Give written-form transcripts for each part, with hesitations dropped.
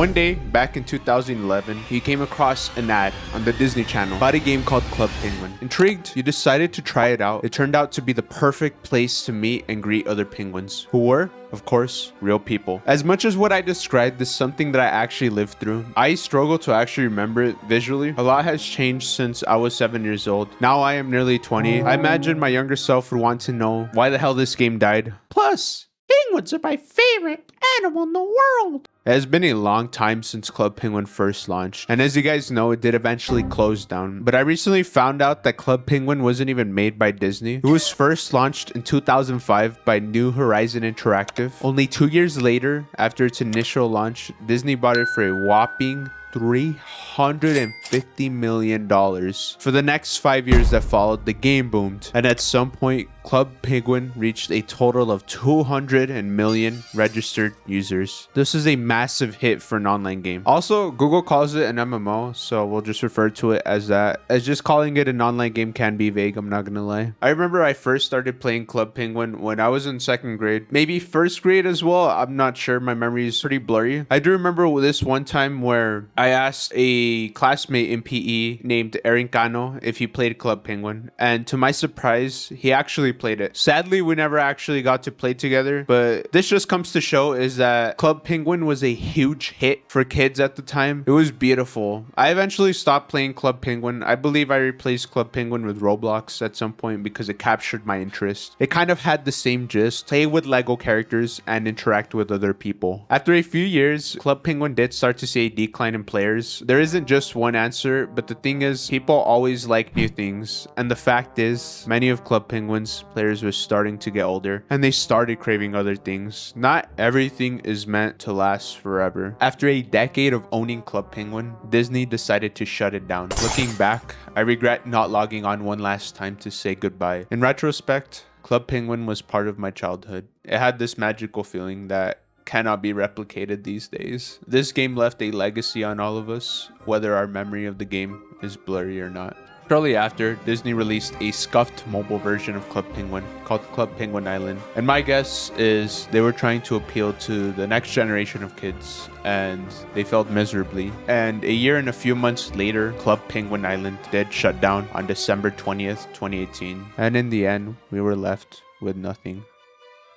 One day, back in 2011, he came across an ad on the Disney Channel about a game called Club Penguin. Intrigued, he decided to try it out. It turned out to be the perfect place to meet and greet other penguins, who were, of course, real people. As much as what I described is something that I actually lived through, I struggle to actually remember it visually. A lot has changed since I was 7 years old. Now I am nearly 20. I imagine my younger self would want to know why the hell this game died. Plus, penguins are my favorite animal in the world. It has been a long time since Club Penguin first launched, and as you guys know, it did eventually close down. But I recently found out that Club Penguin wasn't even made by Disney. It was first launched in 2005 by New Horizon Interactive. Only 2 years later, after its initial launch, Disney bought it for a whopping $350 million. For the next 5 years that followed, the game boomed, and at some point, Club Penguin reached a total of 200 million registered users. This is a massive hit for an online game. Also, Google calls it an MMO, so we'll just refer to it as that. As just calling it an online game can be vague, I'm not gonna lie. I remember I first started playing Club Penguin when I was in 2nd grade, maybe 1st grade as well. I'm not sure, my memory is pretty blurry. I do remember this one time where I asked a classmate in PE named Erin Cano if he played Club Penguin, and to my surprise, he actually played it. Sadly, we never actually got to play together, but this just comes to show is that Club Penguin was a huge hit for kids at the time. It was beautiful. I eventually stopped playing Club Penguin. I believe I replaced Club Penguin with Roblox at some point because it captured my interest. It kind of had the same gist: play with Lego characters and interact with other people. After a few years, Club Penguin did start to see a decline in players. There isn't just one answer, but the thing is, people always like new things, and the fact is, many of Club Penguin's players were starting to get older, and they started craving other things. Not everything is meant to last forever. After a decade of owning Club Penguin, Disney decided to shut it down. Looking back, I regret not logging on one last time to say goodbye. In retrospect, Club Penguin was part of my childhood. It had this magical feeling that cannot be replicated these days. This game left a legacy on all of us, whether our memory of the game is blurry or not. Shortly after, Disney released a scuffed mobile version of Club Penguin called Club Penguin Island. And my guess is they were trying to appeal to the next generation of kids, and they failed miserably. And a year and a few months later, Club Penguin Island did shut down on December 20th, 2018. And in the end, we were left with nothing.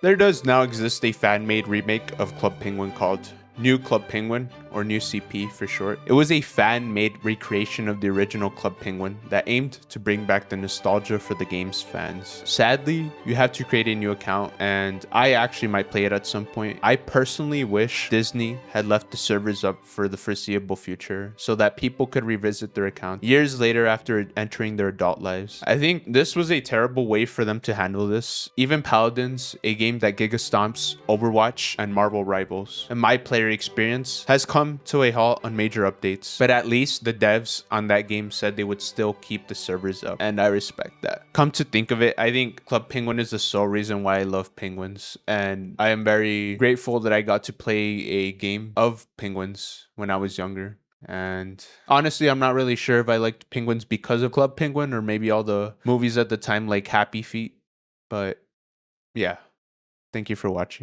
There does now exist a fan-made remake of Club Penguin called New Club Penguin, or New CP for short. It was a fan-made recreation of the original Club Penguin that aimed to bring back the nostalgia for the game's fans. Sadly, you have to create a new account, and I actually might play it at some point. I personally wish Disney had left the servers up for the foreseeable future so that people could revisit their account years later after entering their adult lives. I think this was a terrible way for them to handle this. Even Paladins, a game that Giga stomps Overwatch and Marvel Rivals, and my player experience has come to a halt on major updates, but at least the devs on that game said they would still keep the servers up, and I respect that. Come to think of it, I think Club Penguin is the sole reason why I love penguins, and I am very grateful that I got to play a game of penguins when I was younger. And honestly, I'm not really sure if I liked penguins because of Club Penguin or maybe all the movies at the time like Happy Feet, but yeah, thank you for watching.